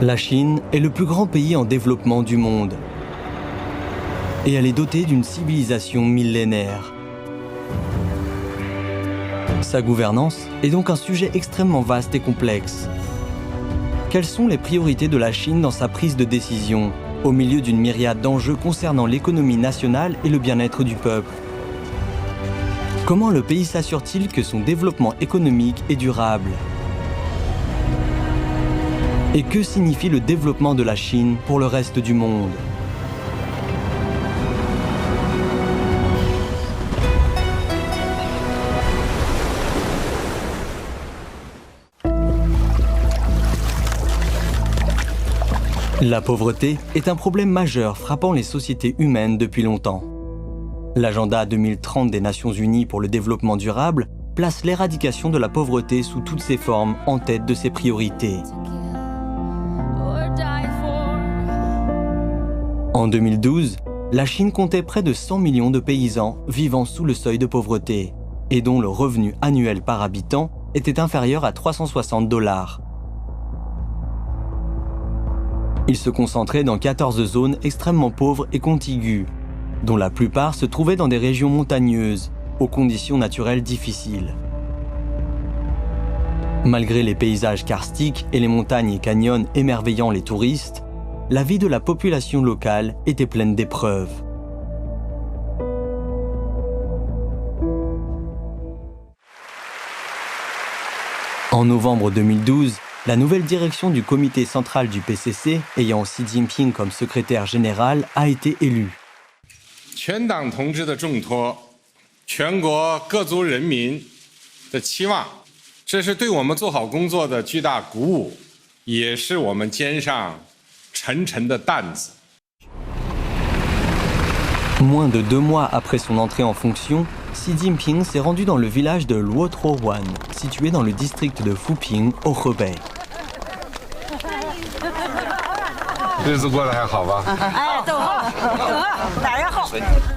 La Chine est le plus grand pays en développement du monde. Et elle est dotée d'une civilisation millénaire. Sa gouvernance est donc un sujet extrêmement vaste et complexe. Quelles sont les priorités de la Chine dans sa prise de décision, au milieu d'une myriade d'enjeux concernant l'économie nationale et le bien-être du peuple? Comment le pays s'assure-t-il que son développement économique est durable? Et que signifie le développement de la Chine pour le reste du monde? La pauvreté est un problème majeur frappant les sociétés humaines depuis longtemps. L'agenda 2030 des Nations Unies pour le développement durable place l'éradication de la pauvreté sous toutes ses formes en tête de ses priorités. En 2012, la Chine comptait près de 100 millions de paysans vivant sous le seuil de pauvreté et dont le revenu annuel par habitant était inférieur à 360 $. Ils se concentraient dans 14 zones extrêmement pauvres et contiguës, dont la plupart se trouvaient dans des régions montagneuses, aux conditions naturelles difficiles. Malgré les paysages karstiques et les montagnes et canyons émerveillant les touristes, la vie de la population locale était pleine d'épreuves. En novembre 2012, la nouvelle direction du comité central du PCC, ayant Xi Jinping comme secrétaire général, a été élue. 全党同志的重托，全国各族人民的期望，这是对我们做好工作的巨大鼓舞，也是我们肩上沉沉的担子。 Moins de 2 mois après son entrée en fonction, Xi Jinping s'est rendu dans le village de Luotuowan, situé dans le district de Fuping, au Hebei. 日子过得还好吧？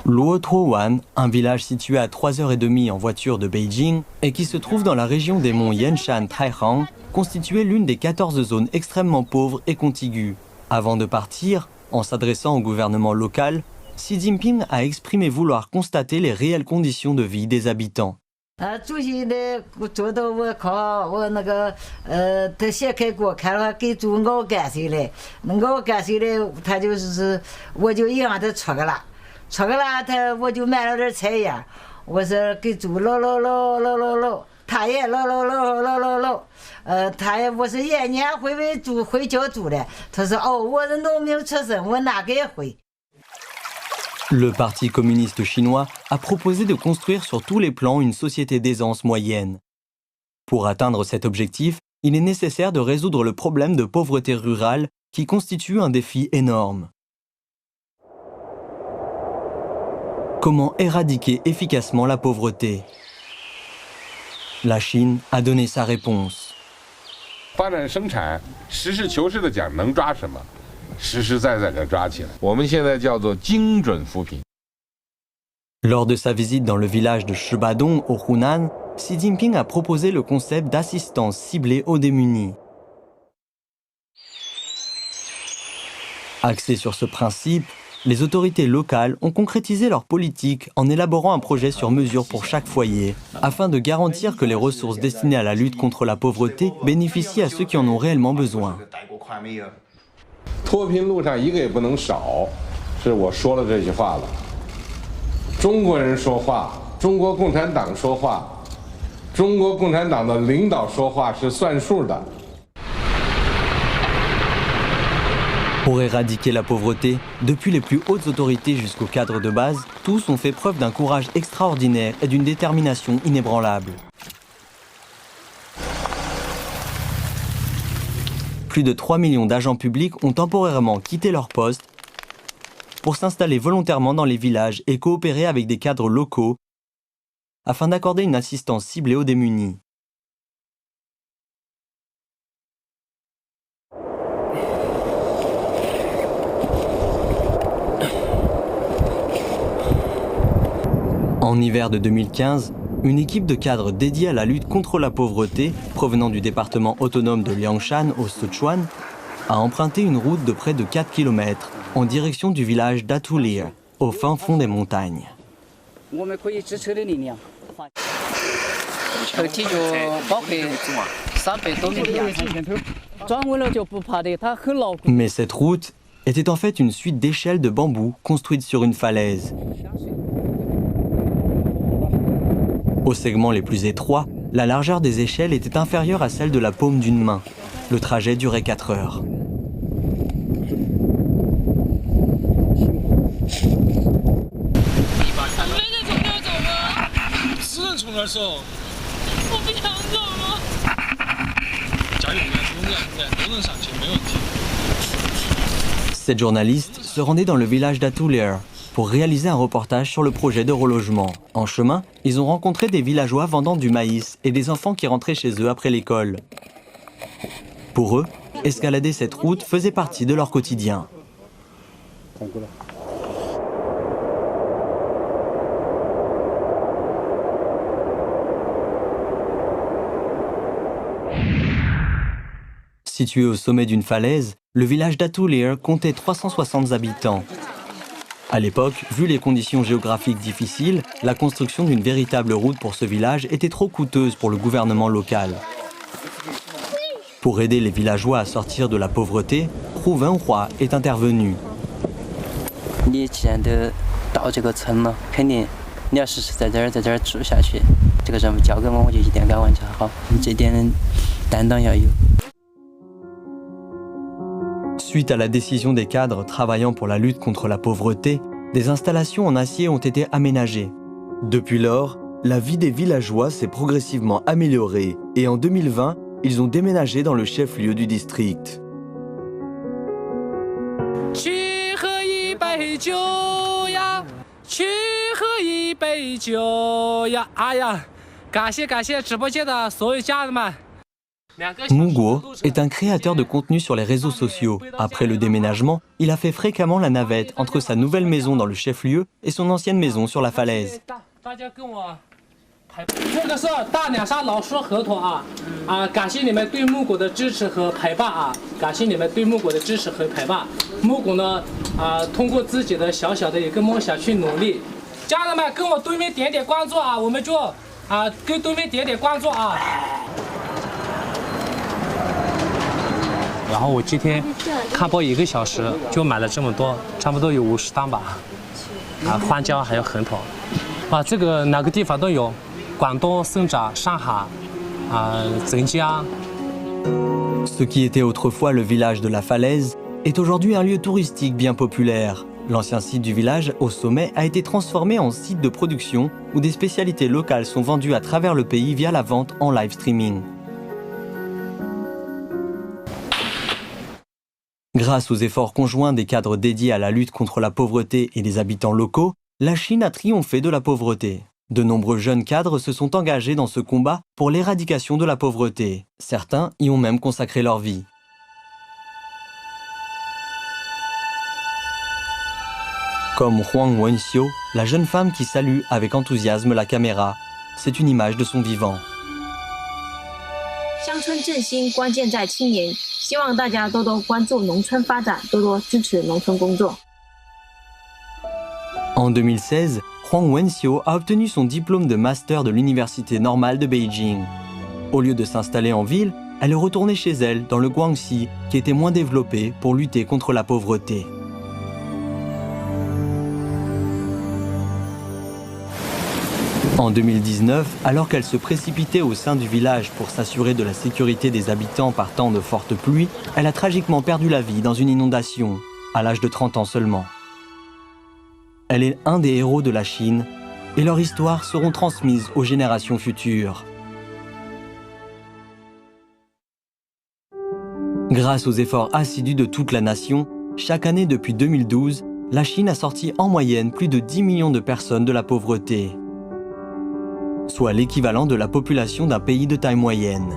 Luotuowan, un village situé à 3h30 en voiture de Beijing et qui se trouve dans la région des monts Yanshan-Taihang, constituait l'une des 14 zones extrêmement pauvres et contiguës. Avant de partir, en s'adressant au gouvernement local, Xi Jinping a exprimé vouloir constater les réelles conditions de vie des habitants. 主席呢，做到我考我那个他先开给我看了，给做熬干水嘞，熬干水嘞，他就是我就让他出个了，我就买了点菜呀，我说给煮捞，他也捞，他也我说爷你还会教煮的，他说哦，我是农民出身，我哪个也会。 Le Parti communiste chinois a proposé de construire sur tous les plans une société d'aisance moyenne. Pour atteindre cet objectif, il est nécessaire de résoudre le problème de pauvreté rurale qui constitue un défi énorme. Comment éradiquer efficacement la pauvreté? La Chine a donné sa réponse. 发展生产，实事求是的讲，能抓什么？ 实实在在地抓起来，我们现在叫做精准扶贫。 Lors de sa visite dans le village de Shibadong au Hunan, Xi Jinping a proposé le concept d'assistance ciblée aux démunis. Axés sur ce principe, les autorités locales ont concrétisé leur politique en élaborant un projet sur mesure pour chaque foyer, afin de garantir que les ressources destinées à la lutte contre la pauvreté bénéficient à ceux qui en ont réellement besoin. 脱贫路上一个也不能少，是我说了这句话了。中国人说话，中国共产党说话，中国共产党的领导说话是算数的。 Pour éradiquer la pauvreté, depuis les plus hautes autorités jusqu'aux cadres de base, tous ont fait preuve d'un courage extraordinaire et d'une détermination inébranlable. Plus de 3 millions d'agents publics ont temporairement quitté leur poste pour s'installer volontairement dans les villages et coopérer avec des cadres locaux afin d'accorder une assistance ciblée aux démunis. En hiver de 2015, une équipe de cadres dédiée à la lutte contre la pauvreté, provenant du département autonome de Liangshan au Sichuan, a emprunté une route de près de 4 km en direction du village d'Atulir, au fin fond des montagnes. Mais cette route était en fait une suite d'échelles de bambou construites sur une falaise. Aux segments les plus étroits, la largeur des échelles était inférieure à celle de la paume d'une main. Le trajet durait 4 heures. Cette journaliste se rendait dans le village d'Atulir pour réaliser un reportage sur le projet de relogement. En chemin, ils ont rencontré des villageois vendant du maïs et des enfants qui rentraient chez eux après l'école. Pour eux, escalader cette route faisait partie de leur quotidien. Situé au sommet d'une falaise, le village d'Atulir comptait 360 habitants. À l'époque, vu les conditions géographiques difficiles, la construction d'une véritable route pour ce village était trop coûteuse pour le gouvernement local. Pour aider les villageois à sortir de la pauvreté, Hu Wenhua est intervenu. Suite à la décision des cadres travaillant pour la lutte contre la pauvreté, des installations en acier ont été aménagées. Depuis lors, la vie des villageois s'est progressivement améliorée et en 2020, ils ont déménagé dans le chef-lieu du district. Muguo est un créateur de contenu sur les réseaux sociaux. Après le déménagement, il a fait fréquemment la navette entre sa nouvelle maison dans le chef-lieu et son ancienne maison sur la falaise. Ce qui était autrefois le village de la falaise est aujourd'hui un lieu touristique bien populaire. L'ancien site du village, au sommet, a été transformé en site de production où des spécialités locales sont vendues à travers le pays via la vente en live streaming. Grâce aux efforts conjoints des cadres dédiés à la lutte contre la pauvreté et des habitants locaux, la Chine a triomphé de la pauvreté. De nombreux jeunes cadres se sont engagés dans ce combat pour l'éradication de la pauvreté. Certains y ont même consacré leur vie. Comme Huang Wenxiu, la jeune femme qui salue avec enthousiasme la caméra. C'est une image de son vivant. En 2016, Huang Wenxiu a obtenu son diplôme de master de l'université normale de Beijing. Au lieu de s'installer en ville, elle est retournée chez elle, dans le Guangxi, qui était moins développé pour lutter contre la pauvreté. En 2019, alors qu'elle se précipitait au sein du village pour s'assurer de la sécurité des habitants par temps de fortes pluies, elle a tragiquement perdu la vie dans une inondation, à l'âge de 30 ans seulement. Elle est un des héros de la Chine et leurs histoires seront transmises aux générations futures. Grâce aux efforts assidus de toute la nation, chaque année depuis 2012, la Chine a sorti en moyenne plus de 10 millions de personnes de la pauvreté, soit l'équivalent de la population d'un pays de taille moyenne.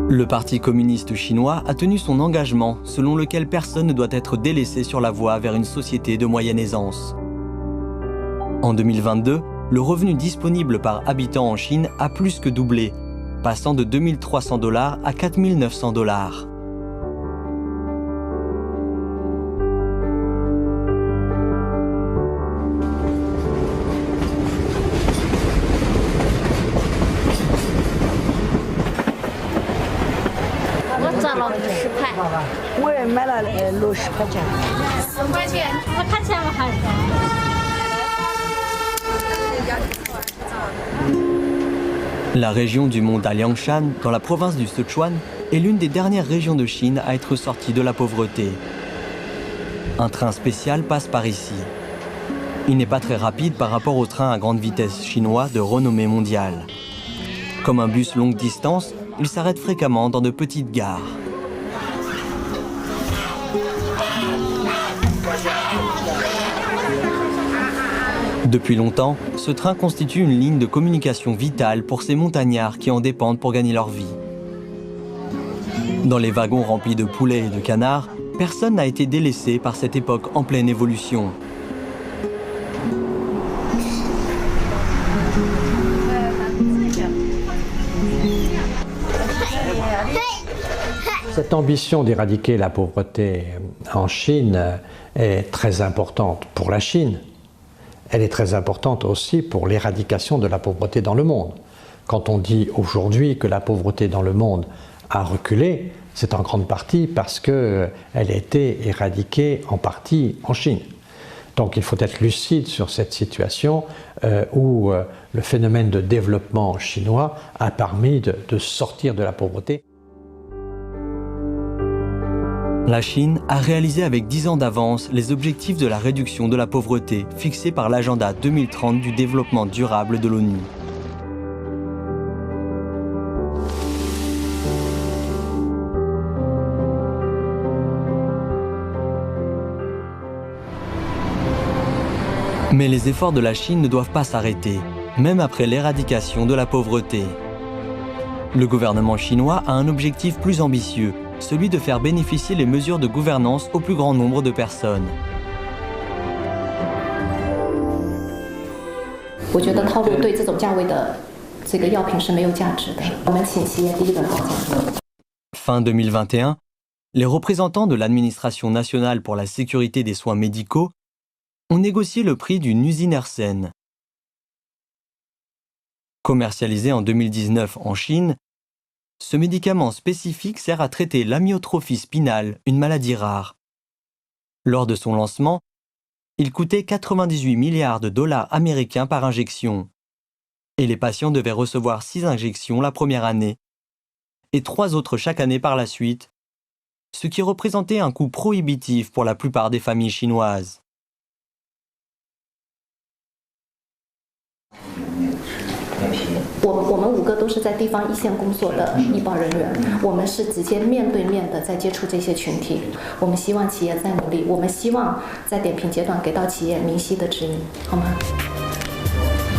Le Parti communiste chinois a tenu son engagement selon lequel personne ne doit être délaissé sur la voie vers une société de moyenne aisance. En 2022, le revenu disponible par habitant en Chine a plus que doublé, passant de 2 300 $ à 4 900 $. La région du mont Daliangshan, dans la province du Sichuan, est l'une des dernières régions de Chine à être sortie de la pauvreté. Un train spécial passe par ici. Il n'est pas très rapide par rapport au train à grande vitesse chinois de renommée mondiale. Comme un bus longue distance, il s'arrête fréquemment dans de petites gares. Depuis longtemps, ce train constitue une ligne de communication vitale pour ces montagnards qui en dépendent pour gagner leur vie. Dans les wagons remplis de poulets et de canards, personne n'a été délaissé par cette époque en pleine évolution. Cette ambition d'éradiquer la pauvreté en Chine est très importante pour la Chine. Elle est très importante aussi pour l'éradication de la pauvreté dans le monde. Quand on dit aujourd'hui que la pauvreté dans le monde a reculé, c'est en grande partie parce qu'elle a été éradiquée en partie en Chine. Donc il faut être lucide sur cette situation où le phénomène de développement chinois a permis de sortir de la pauvreté. La Chine a réalisé avec 10 ans d'avance les objectifs de la réduction de la pauvreté fixés par l'agenda 2030 du développement durable de l'ONU. Mais les efforts de la Chine ne doivent pas s'arrêter, même après l'éradication de la pauvreté. Le gouvernement chinois a un objectif plus ambitieux, celui de faire bénéficier les mesures de gouvernance au plus grand nombre de personnes. Fin 2021, les représentants de l'Administration nationale pour la sécurité des soins médicaux ont négocié le prix du nusinersen. Commercialisé en 2019 en Chine, ce médicament spécifique sert à traiter l'amyotrophie spinale, une maladie rare. Lors de son lancement, il coûtait 98 milliards de $ américains par injection. Et les patients devaient recevoir 6 injections la première année et 3 autres chaque année par la suite, ce qui représentait un coût prohibitif pour la plupart des familles chinoises.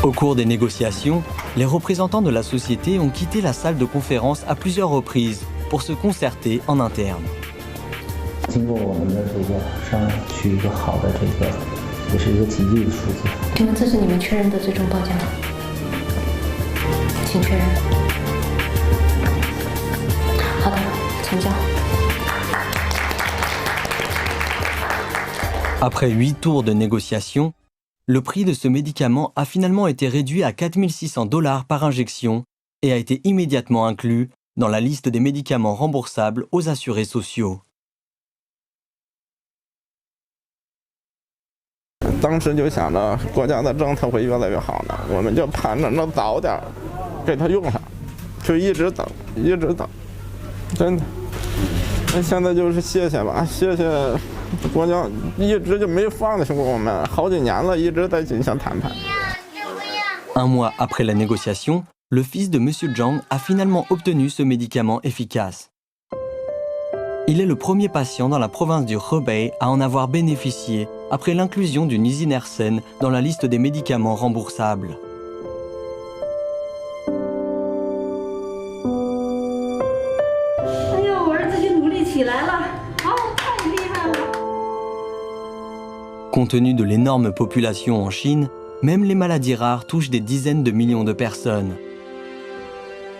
Au cours des négociations, les représentants de la société ont quitté la salle de conférence à plusieurs reprises pour se concerter en interne. Après 8 tours de négociation, le prix de ce médicament a finalement été réduit à 4 600 $ par injection et a été immédiatement inclus dans la liste des médicaments remboursables aux assurés sociaux. 当时就想着国家的政策会越来越好呢，我们就盼着能早点给他用上，就一直等，一直等，真的。那现在就是谢谢吧，谢谢国家一直就没放弃过我们，好几年了，一直在进行谈判。Un mois après la négociation, le fils de M. Zhang a finalement obtenu ce médicament efficace. Il est le premier patient dans la province du Hebei à en avoir bénéficié après l'inclusion du nusinersen dans la liste des médicaments remboursables. Compte tenu de l'énorme population en Chine, même les maladies rares touchent des dizaines de millions de personnes.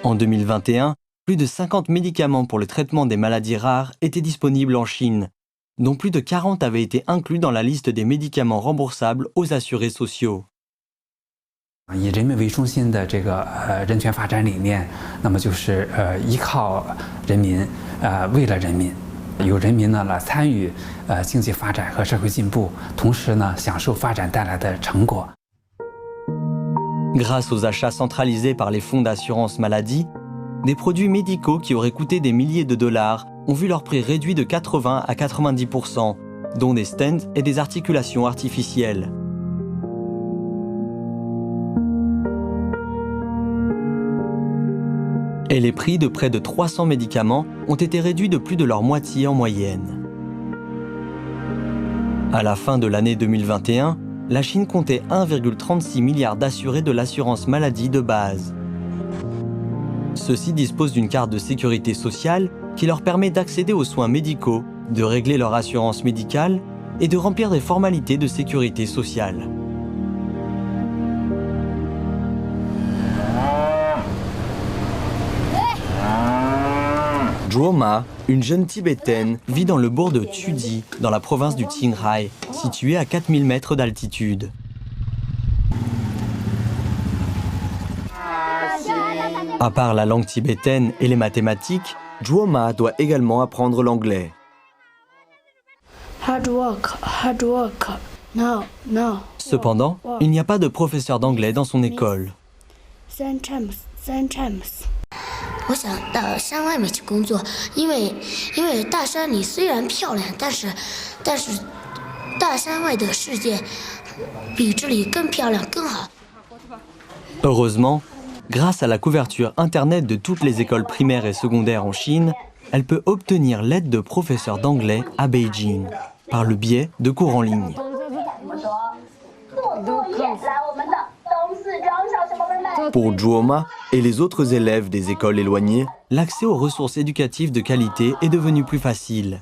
En 2021, plus de 50 médicaments pour le traitement des maladies rares étaient disponibles en Chine, dont plus de 40 avaient été inclus dans la liste des médicaments remboursables aux assurés sociaux. 以人民为中心的这个人权发展理念，那么就是依靠人民，为了人民，由人民呢来参与经济发展和社会进步，同时呢享受发展带来的成果。 Grâce aux achats centralisés par les fonds d'assurance maladie, des produits médicaux qui auraient coûté des milliers de dollars ont vu leur prix réduit de 80 à 90%, dont des stents et des articulations artificielles. Et les prix de près de 300 médicaments ont été réduits de plus de leur moitié en moyenne. À la fin de l'année 2021, la Chine comptait 1,36 milliard d'assurés de l'assurance maladie de base. Ceux-ci disposent d'une carte de sécurité sociale qui leur permet d'accéder aux soins médicaux, de régler leur assurance médicale et de remplir des formalités de sécurité sociale. Zhuo Ma, une jeune Tibétaine, vit dans le bourg de Tudi, dans la province du Qinghai, située à 4000 mètres d'altitude. À part la langue tibétaine et les mathématiques, Zhuo Ma doit également apprendre l'anglais. Hard work. No. Cependant, il n'y a pas de professeur d'anglais dans son école. Sometimes. 我想到山外面去工作，因为大山里虽然漂亮，但是大山外的世界比这里更漂亮更好。 Heureusement, grâce à la couverture Internet de toutes les écoles primaires et secondaires en Chine, elle peut obtenir l'aide de professeurs d'anglais à Beijing, par le biais de cours en ligne. Pour Zhuo Ma et les autres élèves des écoles éloignées, l'accès aux ressources éducatives de qualité est devenu plus facile.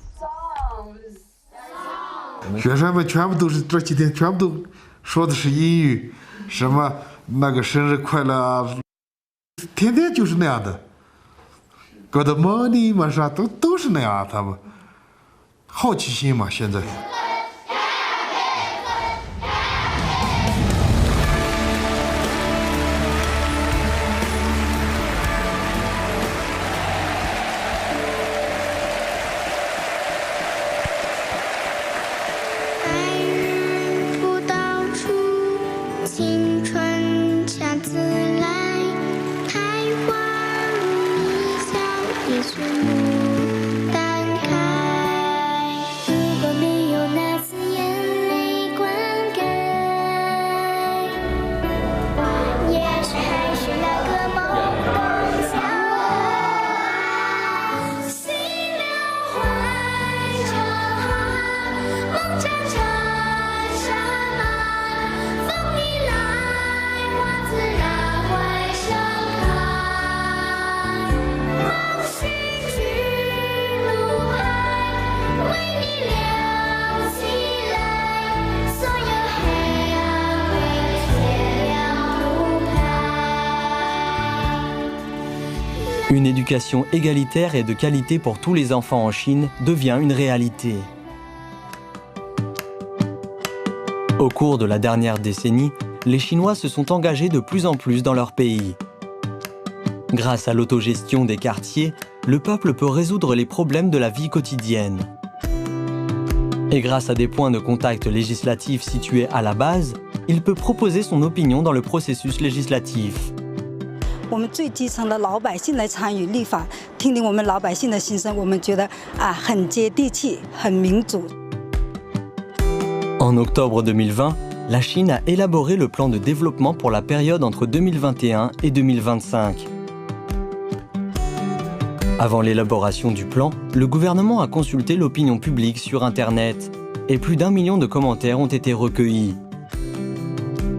学生们全部都是这几天全部都说的是英语，什么那个生日快乐啊，天天就是那样的。Good morning 嘛啥都是那样，他们好奇心嘛现在。 Une éducation égalitaire et de qualité pour tous les enfants en Chine devient une réalité. Au cours de la dernière décennie, les Chinois se sont engagés de plus en plus dans leur pays. Grâce à l'autogestion des quartiers, le peuple peut résoudre les problèmes de la vie quotidienne. Et grâce à des points de contact législatifs situés à la base, il peut proposer son opinion dans le processus législatif. 我们最基层的老百姓来参与立法，听听我们老百姓的心声，我们觉得很接地气，很民主。 En octobre 2020, la Chine a élaboré le plan de développement pour la période entre 2021 et 2025. Avant l'élaboration du plan, le gouvernement a consulté l'opinion publique sur Internet et plus d'1 million de commentaires ont été recueillis.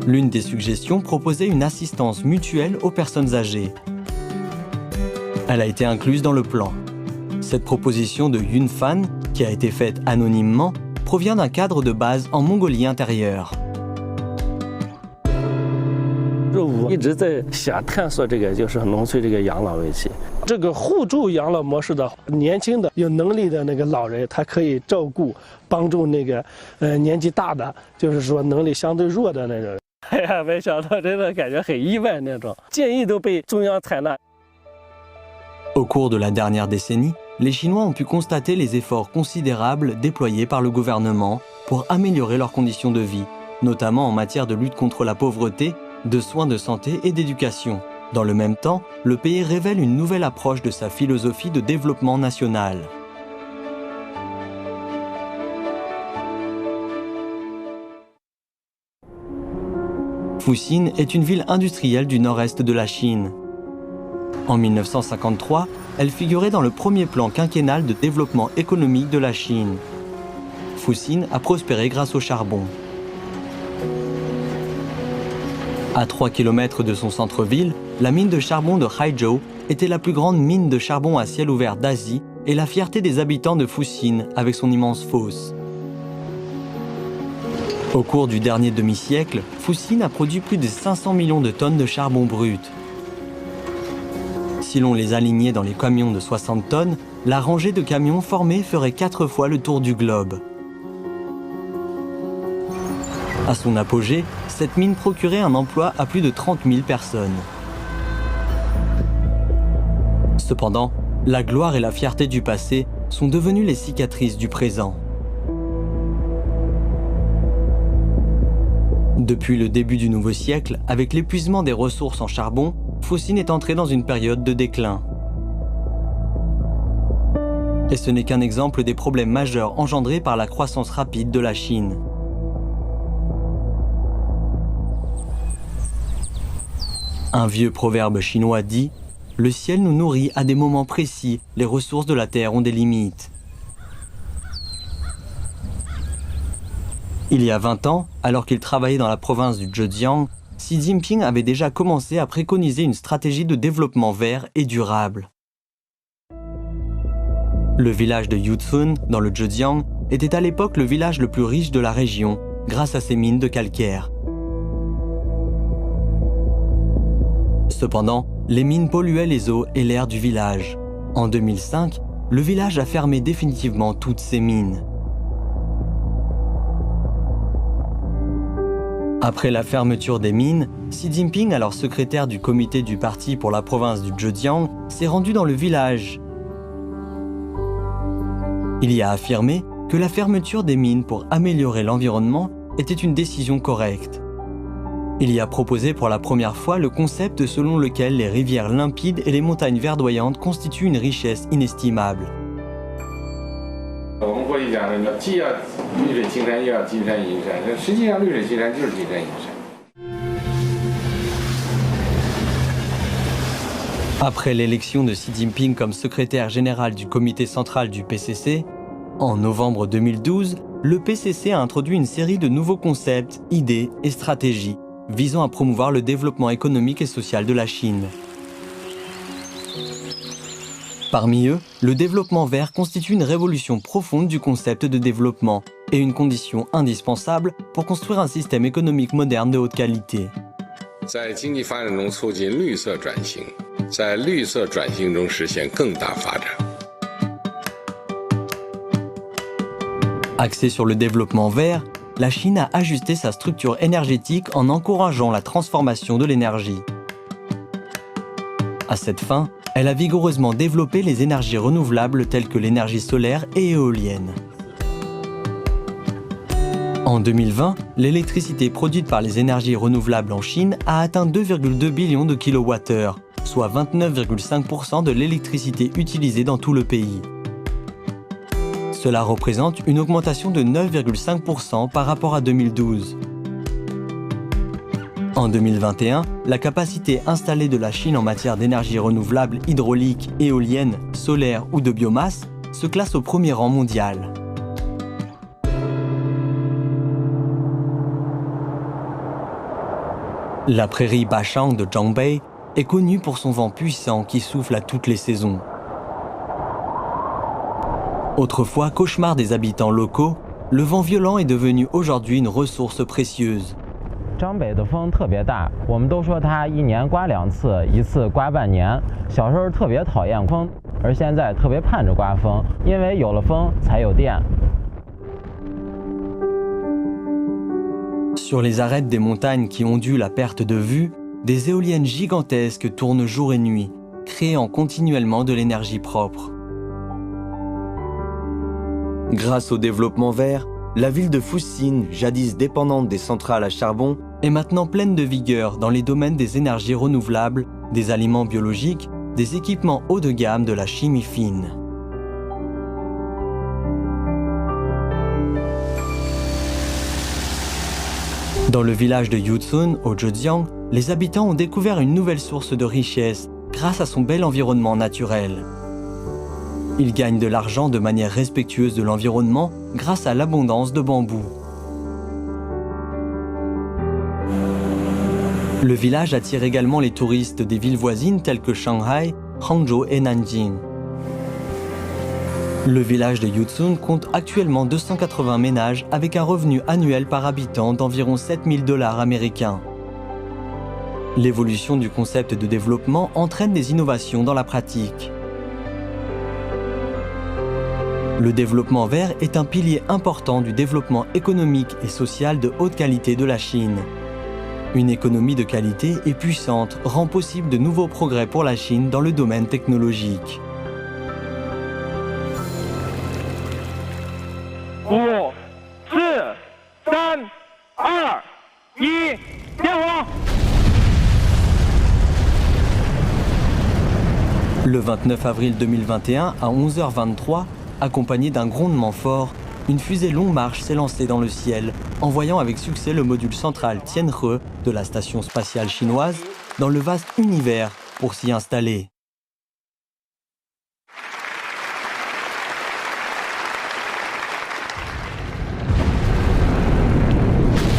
L'une des suggestions proposait une assistance mutuelle aux personnes âgées. Elle a été incluse dans le plan. Cette proposition de Yun Fan, qui a été faite anonymement, provient d'un cadre de base en Mongolie intérieure. 府一直在想探索这个就是农村这个养老问题。这个互助养老模式的年轻的有能力的那个老人，他可以照顾帮助那个年纪大的，就是说能力相对弱的那种。哎呀，没想到，真的感觉很意外那种建议都被中央采纳。Au cours de la dernière décennie, les Chinois ont pu constater les efforts considérables déployés par le gouvernement pour améliorer leurs conditions de vie, notamment en matière de lutte contre la pauvreté, de soins de santé et d'éducation. Dans le même temps, le pays révèle une nouvelle approche de sa philosophie de développement national. Fuxin est une ville industrielle du nord-est de la Chine. En 1953, elle figurait dans le premier plan quinquennal de développement économique de la Chine. Fuxin a prospéré grâce au charbon. À 3 km de son centre-ville, la mine de charbon de Haizhou était la plus grande mine de charbon à ciel ouvert d'Asie et la fierté des habitants de Fuxin avec son immense fosse. Au cours du dernier demi-siècle, Fuxin a produit plus de 500 millions de tonnes de charbon brut. Si l'on les alignait dans les camions de 60 tonnes, la rangée de camions formés ferait 4 fois le tour du globe. À son apogée, cette mine procurait un emploi à plus de 30 000 personnes. Cependant, la gloire et la fierté du passé sont devenues les cicatrices du présent. Depuis le début du nouveau siècle, avec l'épuisement des ressources en charbon, Fuxin est entré dans une période de déclin. Et ce n'est qu'un exemple des problèmes majeurs engendrés par la croissance rapide de la Chine. Un vieux proverbe chinois dit « Le ciel nous nourrit à des moments précis, les ressources de la terre ont des limites ». Il y a 20 ans, alors qu'il travaillait dans la province du Zhejiang, Xi Jinping avait déjà commencé à préconiser une stratégie de développement vert et durable. Le village de Yuzhun, dans le Zhejiang, était à l'époque le village le plus riche de la région, grâce à ses mines de calcaire. Cependant, les mines polluaient les eaux et l'air du village. En 2005, le village a fermé définitivement toutes ses mines. Après la fermeture des mines, Xi Jinping, alors secrétaire du comité du parti pour la province du Zhejiang, s'est rendu dans le village. Il y a affirmé que la fermeture des mines pour améliorer l'environnement était une décision correcte. Il y a proposé pour la première fois le concept selon lequel les rivières limpides et les montagnes verdoyantes constituent une richesse inestimable. Après l'élection de Xi Jinping comme secrétaire général du comité central du PCC, en novembre 2012, le PCC a introduit une série de nouveaux concepts, idées et stratégies visant à promouvoir le développement économique et social de la Chine. Parmi eux, le développement vert constitue une révolution profonde du concept de développement et une condition indispensable pour construire un système économique moderne de haute qualité. Axée sur le développement vert, la Chine a ajusté sa structure énergétique en encourageant la transformation de l'énergie. À cette fin, elle a vigoureusement développé les énergies renouvelables telles que l'énergie solaire et éolienne. En 2020, l'électricité produite par les énergies renouvelables en Chine a atteint 2,2 billions de kWh, soit 29,5% de l'électricité utilisée dans tout le pays. Cela représente une augmentation de 9,5% par rapport à 2012. En 2021, la capacité installée de la Chine en matière d'énergie renouvelable hydraulique, éolienne, solaire ou de biomasse se classe au premier rang mondial. La prairie Bashang de Zhangbei est connue pour son vent puissant qui souffle à toutes les saisons. Autrefois cauchemar des habitants locaux, le vent violent est devenu aujourd'hui une ressource précieuse. 张北的风特别大，我们都说它一年刮2次，一次刮半年。小时候特别讨厌风，而现在特别盼着刮风，因为有了风才有电。Sur les arêtes des montagnes qui ondulent à perte de vue, des éoliennes gigantesques tournent jour et nuit, créant continuellement de l'énergie propre. Grâce au développement vert, la ville de Fuxin, jadis dépendante des centrales à charbon, est maintenant pleine de vigueur dans les domaines des énergies renouvelables, des aliments biologiques, des équipements haut de gamme de la chimie fine. Dans le village de Yuzhun, au Zhejiang, les habitants ont découvert une nouvelle source de richesse grâce à son bel environnement naturel. Ils gagnent de l'argent de manière respectueuse de l'environnement grâce à l'abondance de bambous. Le village attire également les touristes des villes voisines telles que Shanghai, Hangzhou et Nanjing. Le village de Yuzhun compte actuellement 280 ménages avec un revenu annuel par habitant d'environ $7 000 américains. L'évolution du concept de développement entraîne des innovations dans la pratique. Le développement vert est un pilier important du développement économique et social de haute qualité de la Chine. Une économie de qualité et puissante rend possible de nouveaux progrès pour la Chine dans le domaine technologique. 5、4、3、2、1，点火！ Le 29 avril 2021, à 11h23, accompagné d'un grondement fort, une fusée longue marche s'est lancée dans le ciel, envoyant avec succès le module central Tianhe de la station spatiale chinoise dans le vaste univers pour s'y installer.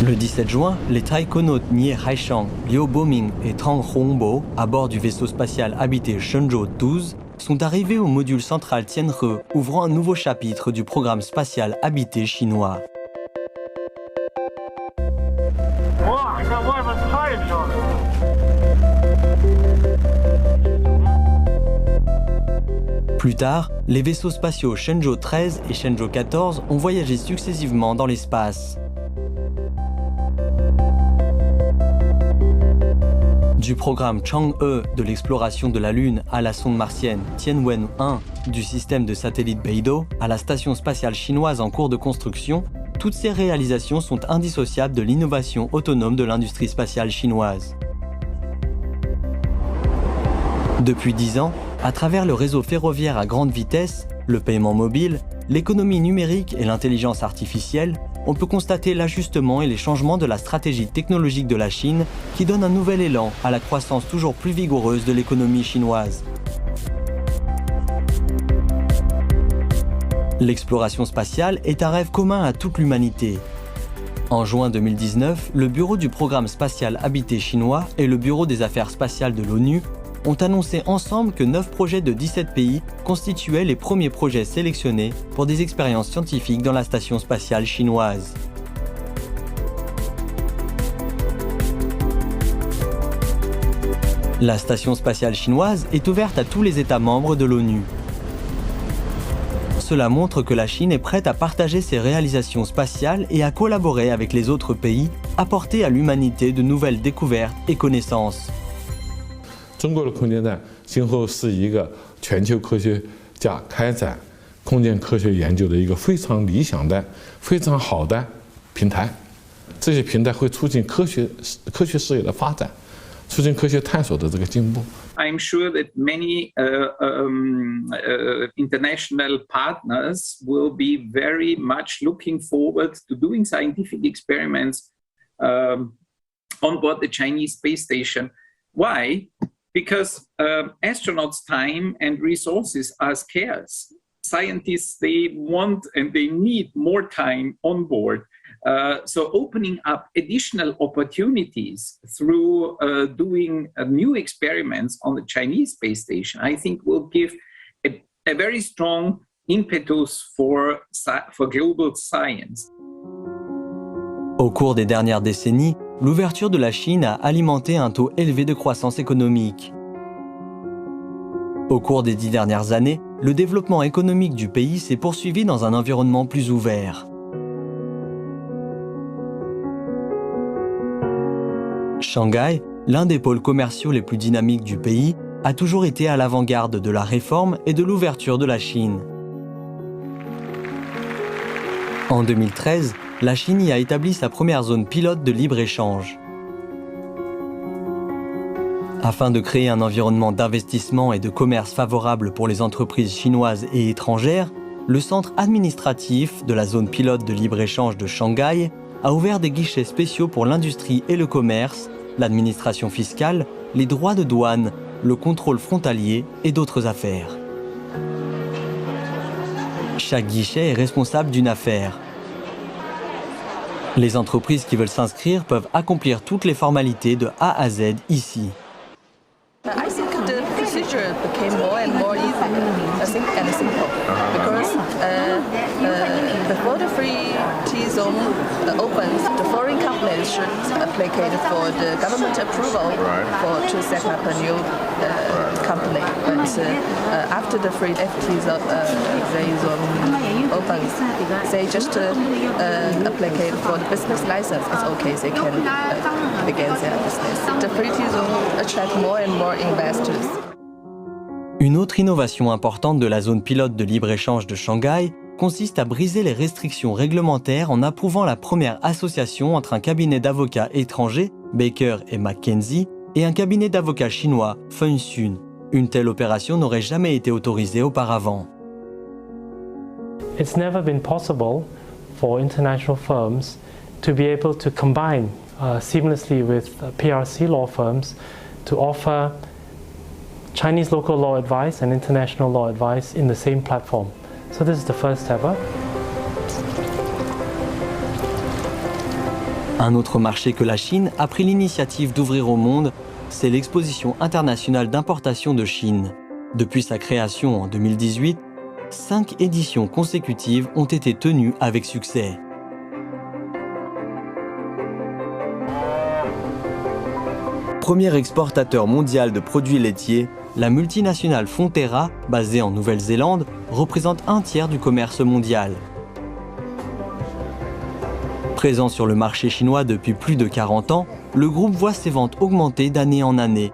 Le 17 juin, les taïkonautes Nie Haishang, Liu Boming et Tang Hongbo, à bord du vaisseau spatial habité Shenzhou 12, sont arrivés au module central Tianhe, ouvrant un nouveau chapitre du programme spatial habité chinois. Plus tard, les vaisseaux spatiaux Shenzhou 13 et Shenzhou 14 ont voyagé successivement dans l'espace. Du programme Chang'e de l'exploration de la Lune à la sonde martienne Tianwen-1 du système de satellite Beidou à la station spatiale chinoise en cours de construction, toutes ces réalisations sont indissociables de l'innovation autonome de l'industrie spatiale chinoise. Depuis 10 ans, à travers le réseau ferroviaire à grande vitesse, le paiement mobile, l'économie numérique et l'intelligence artificielle, on peut constater l'ajustement et les changements de la stratégie technologique de la Chine qui donne un nouvel élan à la croissance toujours plus vigoureuse de l'économie chinoise. L'exploration spatiale est un rêve commun à toute l'humanité. En juin 2019, le Bureau du programme spatial habité chinois et le Bureau des affaires spatiales de l'ONU ont annoncé ensemble que 9 projets de 17 pays constituaient les premiers projets sélectionnés pour des expériences scientifiques dans la station spatiale chinoise. La station spatiale chinoise est ouverte à tous les États membres de l'ONU. Cela montre que la Chine est prête à partager ses réalisations spatiales et à collaborer avec les autres pays, apporter à l'humanité de nouvelles découvertes et connaissances. 中国的空间站今后是一个全球科学家开展空间科学研究的一个非常理想的、非常好的平台。这些平台会促进科学事业的发展，促进科学探索的这个进步。I'm sure that many international partners will be very much looking forward to doing scientific experiments on board the Chinese space station. Why? Because astronauts' time and resources are scarce. Scientists, they want and they need more time on board. So opening up additional opportunities through doing new experiments on the Chinese space station, I think will give a very strong impetus for global science. Au cours des dernières décennies, l'ouverture de la Chine a alimenté un taux élevé de croissance économique. Au cours des 10 dernières années, le développement économique du pays s'est poursuivi dans un environnement plus ouvert. Shanghai, l'un des pôles commerciaux les plus dynamiques du pays, a toujours été à l'avant-garde de la réforme et de l'ouverture de la Chine. En 2013, la Chine y a établi sa première zone pilote de libre-échange. Afin de créer un environnement d'investissement et de commerce favorable pour les entreprises chinoises et étrangères, le centre administratif de la zone pilote de libre-échange de Shanghai a ouvert des guichets spéciaux pour l'industrie et le commerce, l'administration fiscale, les droits de douane, le contrôle frontalier et d'autres affaires. Chaque guichet est responsable d'une affaire. Les entreprises qui veulent s'inscrire peuvent accomplir toutes les formalités de A à Z ici. I think the procedure became more and more easy, I think, and simple, because before the free T-zone opens, the foreign companies should apply for the government approval to set up a new company. But after the free FT zone opens, they just apply for the business license. It's okay, they can begin their business. The free T-zone attracts more and more investors. Une autre innovation importante de la zone pilote de libre-échange de Shanghai consiste à briser les restrictions réglementaires en approuvant la première association entre un cabinet d'avocats étrangers, Baker & McKenzie, et un cabinet d'avocats chinois, Fengxun. Une telle opération n'aurait jamais été autorisée auparavant. It's never been possible for international firms to be able to combine seamlessly with PRC law firms to offer Chinese local law advice and international law advice in the same platform. So this is the first ever. Un autre marché que la Chine a pris l'initiative d'ouvrir au monde, c'est l'Exposition internationale d'importation de Chine. Depuis sa création en 2018, 5 éditions consécutives ont été tenues avec succès. Premier exportateur mondial de produits laitiers, la multinationale Fonterra, basée en Nouvelle-Zélande, représente un tiers du commerce mondial. Présent sur le marché chinois depuis plus de 40 ans, le groupe voit ses ventes augmenter d'année en année.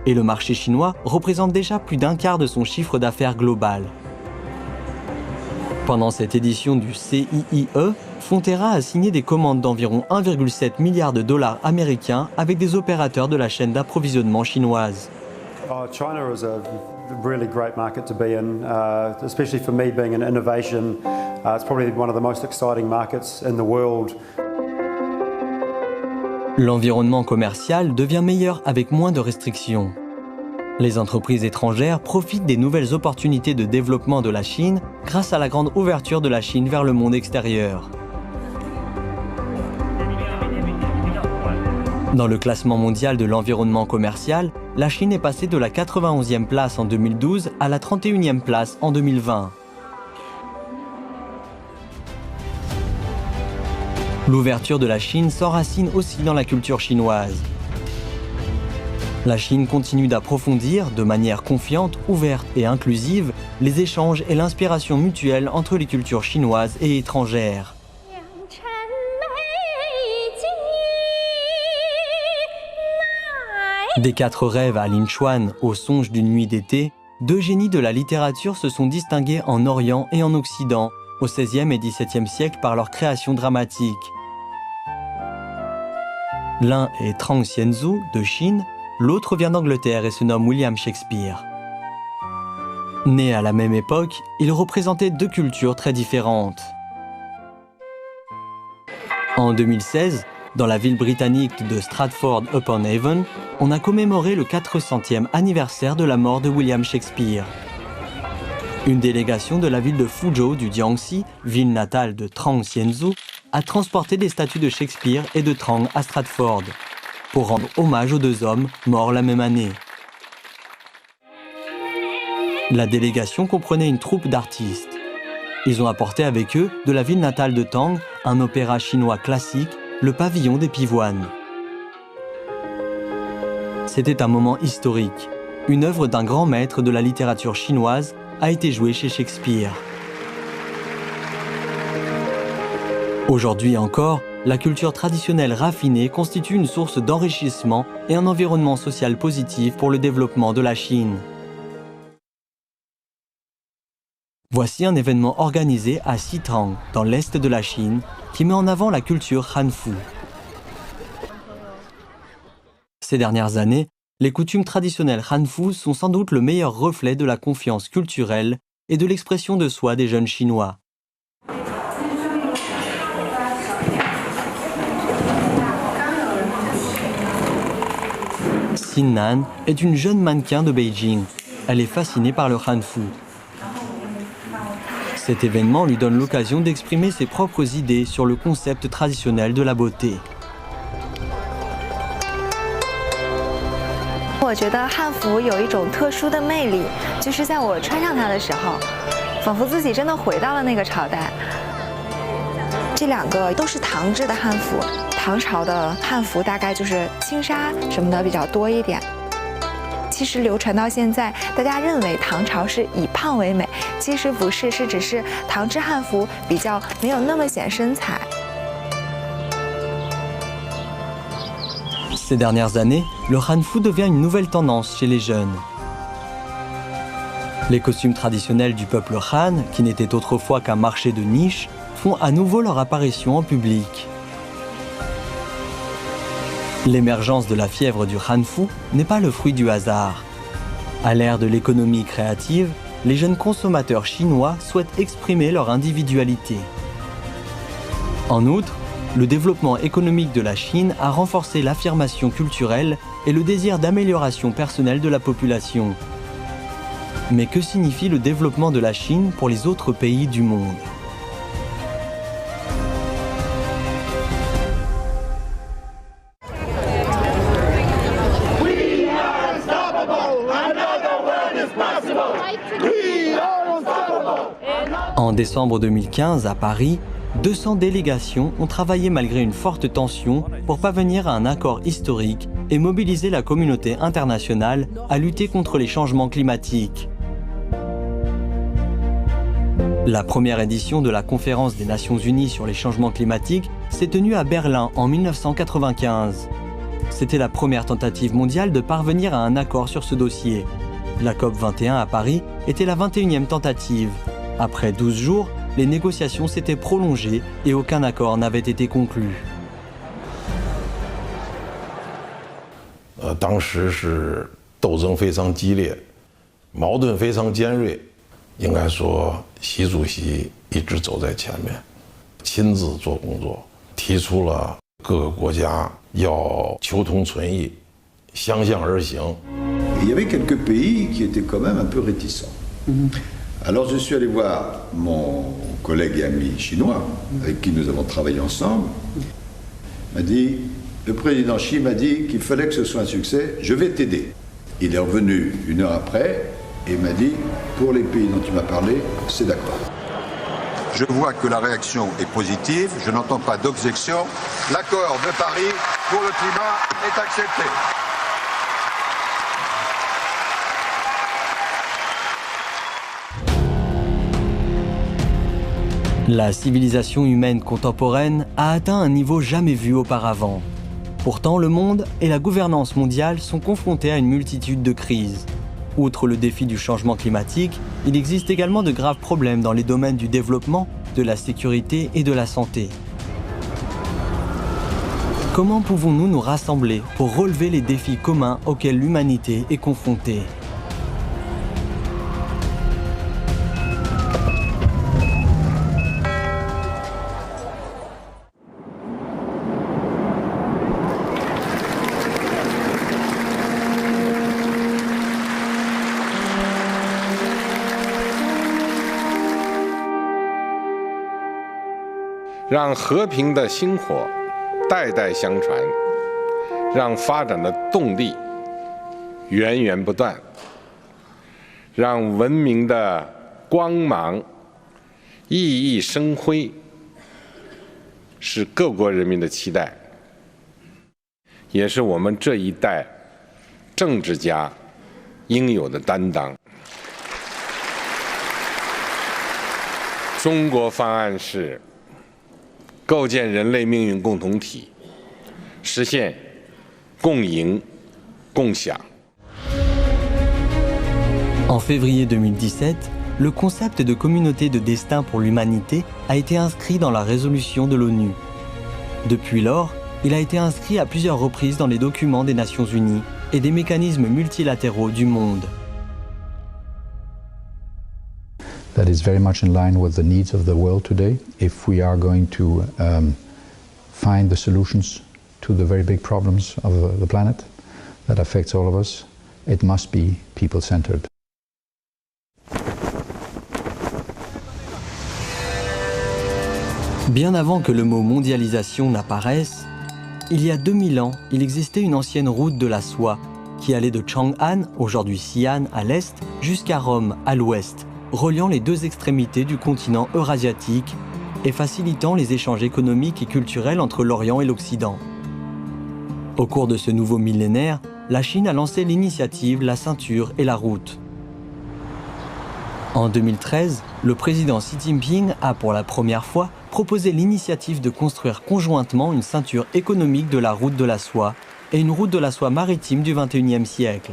Et le marché chinois représente déjà plus d'un quart de son chiffre d'affaires global. Pendant cette édition du CIIE, Fonterra a signé des commandes d'environ 1,7 milliard de dollars américains avec des opérateurs de la chaîne d'approvisionnement chinoise. China is a really great market to be in, especially for me being in innovation. It's probably one of the most exciting markets in the world. L'environnement commercial devient meilleur avec moins de restrictions. Les entreprises étrangères profitent des nouvelles opportunités de développement de la Chine grâce à la grande ouverture de la Chine vers le monde extérieur. Dans le classement mondial de l'environnement commercial, la Chine est passée de la 91e place en 2012 à la 31e place en 2020. L'ouverture de la Chine s'enracine aussi dans la culture chinoise. La Chine continue d'approfondir, de manière confiante, ouverte et inclusive, les échanges et l'inspiration mutuelle entre les cultures chinoises et étrangères. Des 4 rêves à Linchuan au songe d'une nuit d'été, 2 génies de la littérature se sont distingués en Orient et en Occident, au XVIe et XVIIe siècle par leur création dramatique. L'un est Trang Xianzhu de Chine, l'autre vient d'Angleterre et se nomme William Shakespeare. Nés à la même époque, ils représentaient 2 cultures très différentes. En 2016, dans la ville britannique de Stratford-upon-Avon, on a commémoré le 400e anniversaire de la mort de William Shakespeare. Une délégation de la ville de Fuzhou du Jiangxi, ville natale de Trang Xianzhu, a transporté des statues de Shakespeare et de Trang à Stratford, pour rendre hommage aux 2 hommes morts la même année. La délégation comprenait une troupe d'artistes. Ils ont apporté avec eux, de la ville natale de Tang, un opéra chinois classique, le Pavillon des Pivoines. C'était un moment historique. Une œuvre d'un grand maître de la littérature chinoise a été jouée chez Shakespeare. Aujourd'hui encore, la culture traditionnelle raffinée constitue une source d'enrichissement et un environnement social positif pour le développement de la Chine. Voici un événement organisé à Xitrang, dans l'est de la Chine, qui met en avant la culture Han-Fu. Ces dernières années, les coutumes traditionnelles Han-Fu sont sans doute le meilleur reflet de la confiance culturelle et de l'expression de soi des jeunes Chinois. Xin Nan est une jeune mannequin de Beijing. Elle est fascinée par le Han-Fu. Cet événement lui donne l'occasion d'exprimer ses propres idées sur le concept traditionnel de la beauté. 我觉得汉服有一种特殊的魅力，就是在我穿上它的时候，仿佛自己真的回到了那个朝代。这两个都是唐制的汉服，唐朝的汉服大概就是轻纱什么的比较多一点。其实流传到现在，大家认为唐朝是以胖为美，其实不是，是只是唐制汉服比较没有那么显身材。 Ces dernières années, le Han-Fu devient une nouvelle tendance chez les jeunes. Les costumes traditionnels du peuple Han, qui n'étaient autrefois qu'un marché de niche, font à nouveau leur apparition en public. L'émergence de la fièvre du Han-Fu n'est pas le fruit du hasard. À l'ère de l'économie créative, les jeunes consommateurs chinois souhaitent exprimer leur individualité. En outre, le développement économique de la Chine a renforcé l'affirmation culturelle et le désir d'amélioration personnelle de la population. Mais que signifie le développement de la Chine pour les autres pays du monde ? En décembre 2015, à Paris, 200 délégations ont travaillé malgré une forte tension pour parvenir à un accord historique et mobiliser la communauté internationale à lutter contre les changements climatiques. La première édition de la Conférence des Nations Unies sur les changements climatiques s'est tenue à Berlin en 1995. C'était la première tentative mondiale de parvenir à un accord sur ce dossier. La COP21 à Paris était la 21e tentative. Après 12 jours, les négociations s'étaient prolongées et aucun accord n'avait été conclu. 当时是斗争非常激烈，矛盾非常尖锐。应该说，习主席一直走在前面，亲自做工作，提出了各个国家要求同存异，相向而行。Il y avait quelques pays qui étaient quand même un peu réticents. Alors je suis allé voir mon collègue et ami chinois, avec qui nous avons travaillé ensemble. Il m'a dit, le président Xi m'a dit qu'il fallait que ce soit un succès, je vais t'aider. Il est revenu une heure après et m'a dit, pour les pays dont tu m'as parlé, c'est d'accord. Je vois que la réaction est positive, je n'entends pas d'objection. L'accord de Paris pour le climat est accepté. La civilisation humaine contemporaine a atteint un niveau jamais vu auparavant. Pourtant, le monde et la gouvernance mondiale sont confrontés à une multitude de crises. Outre le défi du changement climatique, il existe également de graves problèmes dans les domaines du développement, de la sécurité et de la santé. Comment pouvons-nous nous rassembler pour relever les défis communs auxquels l'humanité est confrontée ? «让和平的薪火代代相传，让发展的动力源源不断，让文明的光芒熠熠生辉，是各国人民的期待，也是我们这一代政治家应有的担当。中国方案是构建人类命运共同体，实现共赢共享。 En février 2017, le concept de communauté de destin pour l'humanité a été inscrit dans la résolution de l'ONU. Depuis lors, il a été inscrit à plusieurs reprises dans les documents des Nations Unies et des mécanismes multilatéraux du monde. That is very much in line with the needs of the world today. If we are going to find the solutions to the very big problems of the planet that affects all of us, it must be people-centered. Bien avant que le mot mondialisation n'apparaisse, il y a 2000 ans, il existait une ancienne route de la soie qui allait de Chang'an, aujourd'hui Xi'an, à l'est, jusqu'à Rome, à l'ouest, reliant les deux extrémités du continent eurasiatique et facilitant les échanges économiques et culturels entre l'Orient et l'Occident. Au cours de ce nouveau millénaire, la Chine a lancé l'initiative La Ceinture et la Route. En 2013, le président Xi Jinping a pour la première fois proposé l'initiative de construire conjointement une ceinture économique de la route de la soie et une route de la soie maritime du XXIe siècle.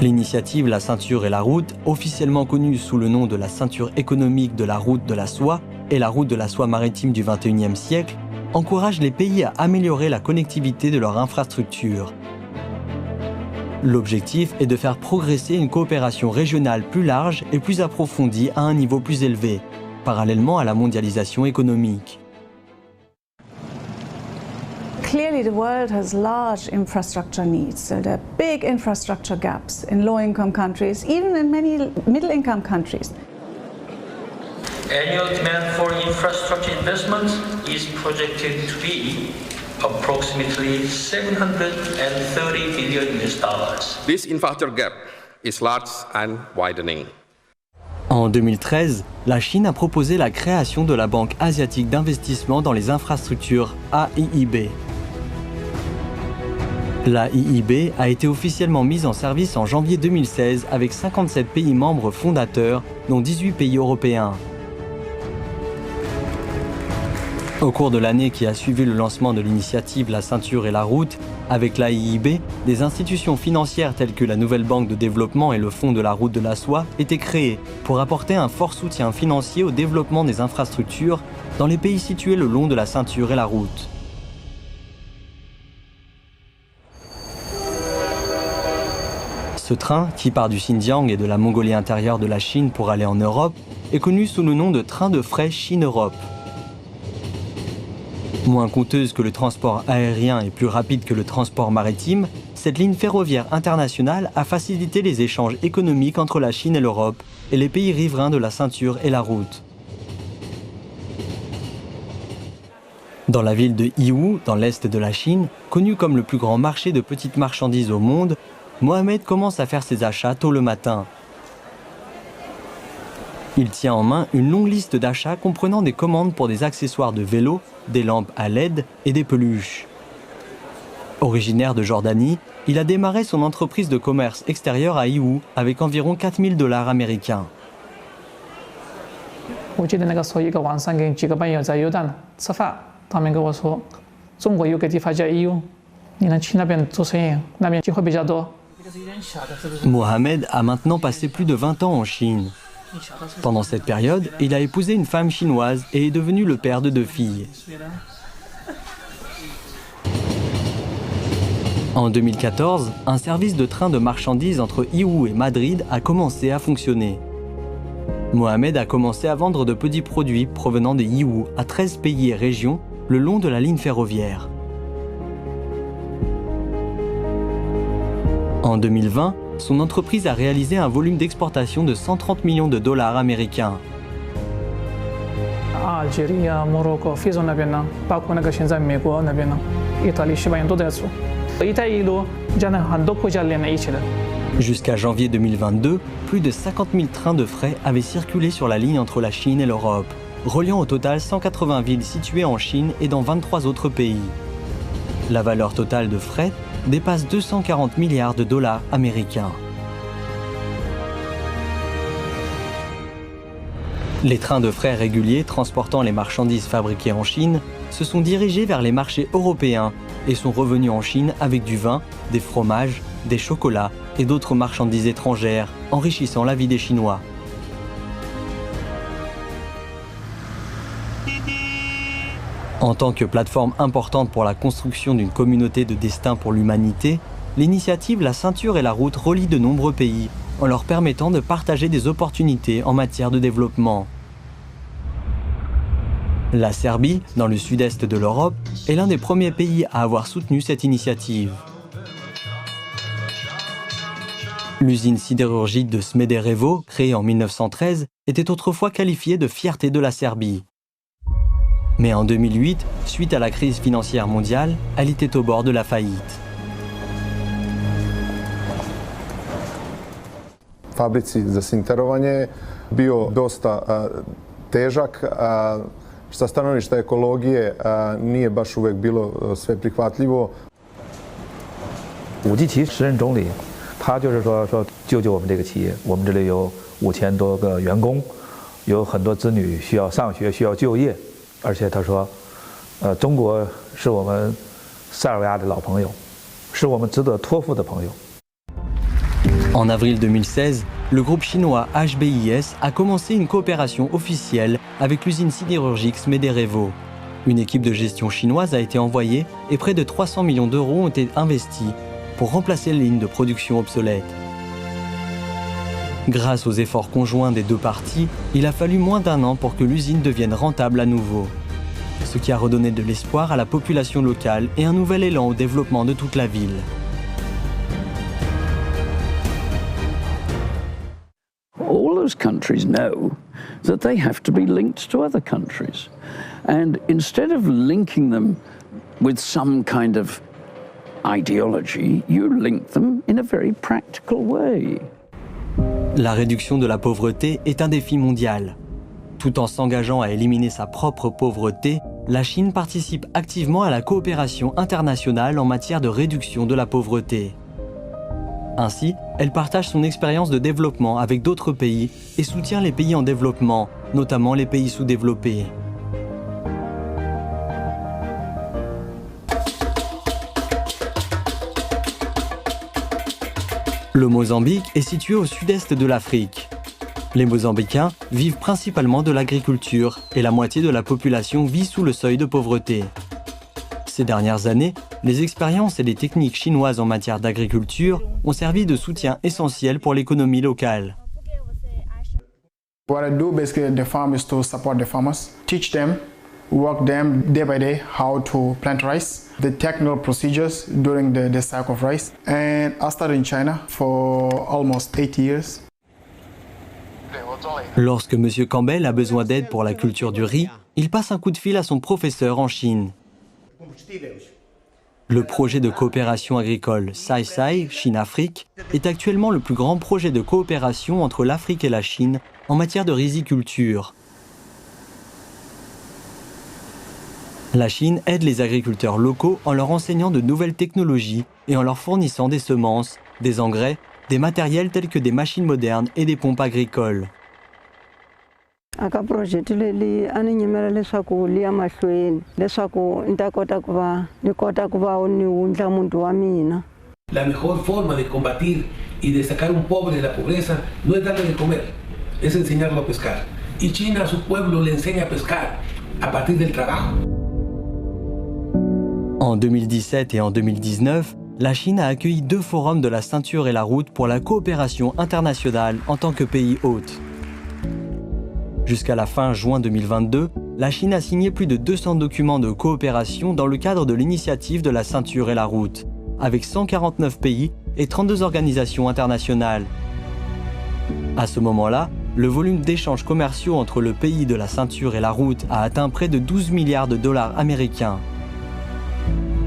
L'initiative La Ceinture et la Route, officiellement connue sous le nom de la ceinture économique de la route de la soie et la route de la soie maritime du XXIe siècle, encourage les pays à améliorer la connectivité de leur infrastructure. L'objectif est de faire progresser une coopération régionale plus large et plus approfondie à un niveau plus élevé, parallèlement à la mondialisation économique. Clearly, the world has large infrastructure needs. There are big infrastructure gaps in low-income countries, even in many middle-income countries. Annual demand for infrastructure investment is projected to be approximately $730 billion. This infrastructure gap is large and widening. En 2013, la Chine a proposé la création de la Banque asiatique d'investissement dans les infrastructures AIIB. L'AIIB a été officiellement mise en service en janvier 2016 avec 57 pays membres fondateurs, dont 18 pays européens. Au cours de l'année qui a suivi le lancement de l'initiative La Ceinture et la Route, avec l'AIIB, des institutions financières telles que la Nouvelle Banque de Développement et le Fonds de la Route de la Soie étaient créées pour apporter un fort soutien financier au développement des infrastructures dans les pays situés le long de la Ceinture et la Route. Ce train, qui part du Xinjiang et de la Mongolie intérieure de la Chine pour aller en Europe, est connu sous le nom de train de fret Chine-Europe. Moins coûteuse que le transport aérien et plus rapide que le transport maritime, cette ligne ferroviaire internationale a facilité les échanges économiques entre la Chine et l'Europe et les pays riverains de la Ceinture et la Route. Dans la ville de Yiwu, dans l'est de la Chine, connue comme le plus grand marché de petites marchandises au monde, Mohamed commence à faire ses achats tôt le matin. Il tient en main une longue liste d'achats comprenant des commandes pour des accessoires de vélo, des lampes à LED et des peluches. Originaire de Jordanie, il a démarré son entreprise de commerce extérieur à Yiwu avec environ $4000 américains. 我记得那个时候，一个晚上跟几个朋友在油站吃饭，他们跟我说，中国有个地方叫义乌，你能去那边做生意，那边机会比较多。 Mohamed a maintenant passé plus de 20 ans en Chine. Pendant cette période, il a épousé une femme chinoise et est devenu le père de 2 filles. En 2014, un service de train de marchandises entre Yiwu et Madrid a commencé à fonctionner. Mohamed a commencé à vendre de petits produits provenant de Yiwu à 13 pays et régions le long de la ligne ferroviaire. En 2020, son entreprise a réalisé un volume d'exportation de $130 millions américains. 阿尔及利亚、摩洛哥、非洲那边呢，包括那个现在美国那边呢，意大利、西班牙都在做。一带一路将来很多国家连在一起的。 Jusqu'à janvier 2022, plus de 50 000 trains de fret avaient circulé sur la ligne entre la Chine et l'Europe, reliant au total 180 villes situées en Chine et dans 23 autres pays. La valeur totale de fret dépasse 240 milliards de dollars américains. Les trains de fret réguliers transportant les marchandises fabriquées en Chine se sont dirigés vers les marchés européens et sont revenus en Chine avec du vin, des fromages, des chocolats et d'autres marchandises étrangères, enrichissant la vie des Chinois. En tant que plateforme importante pour la construction d'une communauté de destin pour l'humanité, l'initiative La Ceinture et la Route relie de nombreux pays, en leur permettant de partager des opportunités en matière de développement. La Serbie, dans le sud-est de l'Europe, est l'un des premiers pays à avoir soutenu cette initiative. L'usine sidérurgique de Smederevo, créée en 1913, était autrefois qualifiée de fierté de la Serbie. Mais en 2008, suite à la crise financière mondiale, elle était au bord de la faillite. Fabrici za sinterovanje bio dosta težak, sa stanovišta ekologije nije baš uvek bilo sve prihvatljivo. 武基奇时任总理，他就是说救救我们这个企业，我们这里有5000多个员工，有很多子女需要上学，需要就业，而且他说，中国是我们塞尔维亚的老朋友，是我们值得托付的朋友。 En avril 2016, le groupe chinois HBIS a commencé une coopération officielle avec l'usine sidérurgique Smederevo. Une équipe de gestion chinoise a été envoyée et près de 300 millions d'euros ont été investis pour remplacer les lignes de production obsolètes. Grâce aux efforts conjoints des deux parties, il a fallu moins d'1 an pour que l'usine devienne rentable à nouveau. Ce qui a redonné de l'espoir à la population locale et un nouvel élan au développement de toute la ville. All those countries know that they have to be linked to other countries. And instead of linking them with some kind of ideology, you link them in a very practical way. La réduction de la pauvreté est un défi mondial. Tout en s'engageant à éliminer sa propre pauvreté, la Chine participe activement à la coopération internationale en matière de réduction de la pauvreté. Ainsi, elle partage son expérience de développement avec d'autres pays et soutient les pays en développement, notamment les pays sous-développés. Le Mozambique est situé au sud-est de l'Afrique. Les Mozambicains vivent principalement de l'agriculture et la moitié de la population vit sous le seuil de pauvreté. Ces dernières années, les expériences et les techniques chinoises en matière d'agriculture ont servi de soutien essentiel pour l'économie locale. What I do basically at the farm is to support the farmers, teach them, work them day by day how to plant rice, the technical procedures during the cycle of rice. And I started in China for almost 8 years. Lorsque M. Campbell a besoin d'aide pour la culture du riz, il passe un coup de fil à son professeur en Chine. Le projet de coopération agricole SAI-SAI Chine-Afrique est actuellement le plus grand projet de coopération entre l'Afrique et la Chine en matière de riziculture. La Chine aide les agriculteurs locaux en leur enseignant de nouvelles technologies et en leur fournissant des semences, des engrais, des matériels tels que des machines modernes et des pompes agricoles. aka project leyi a ni nyimela leswaku liya mahlweni leswaku ni ta kota ku va ni wundla muti wa mina. La mejor forma de combatir y de sacar un pobre de la pobreza no es darle de comer, es enseñarlo a pescar. Y China a su pueblo le enseña a pescar a partir del trabajo. En 2017 et en 2019, la Chine a accueilli 2 forums de la Ceinture et la Route pour la coopération internationale en tant que pays hôte. Jusqu'à la fin juin 2022, la Chine a signé plus de 200 documents de coopération dans le cadre de l'initiative de la Ceinture et la Route, avec 149 pays et 32 organisations internationales. À ce moment-là, le volume d'échanges commerciaux entre le pays de la Ceinture et la Route a atteint près de 12 milliards de dollars américains.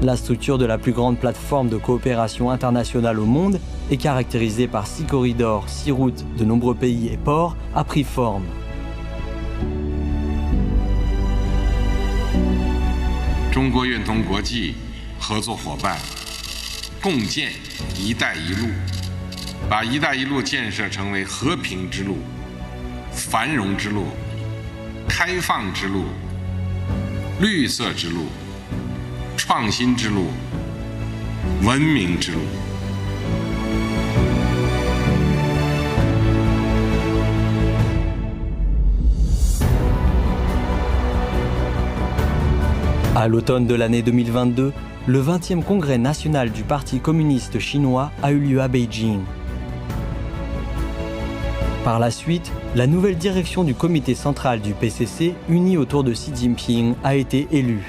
La structure de la plus grande plateforme de coopération internationale au monde est caractérisée par 6 corridors, 6 routes de nombreux pays et ports, a pris forme. 合作伙伴，共建“一带一路”，把“一带一路”建设成为和平之路、繁荣之路、开放之路、绿色之路、创新之路、文明之路。À l'automne de l'année 2022, le 20e congrès national du Parti communiste chinois a eu lieu à Beijing. Par la suite, la nouvelle direction du comité central du PCC, unie autour de Xi Jinping, a été élue.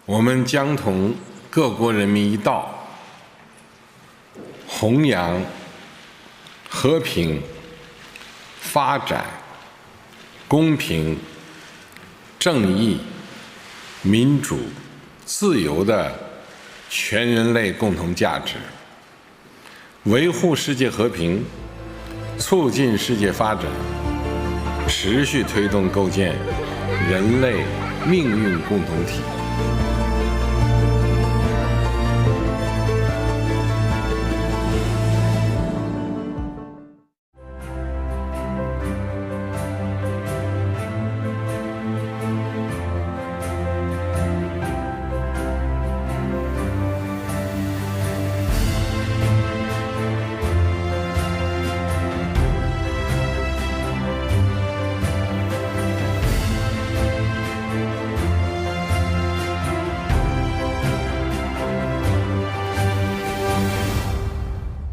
Nous allons将同各国人民一道，弘扬和平、发展、公平、正义、民主、自由的全人类共同价值，维护世界和平，促进世界发展，持续推动构建人类命运共同体。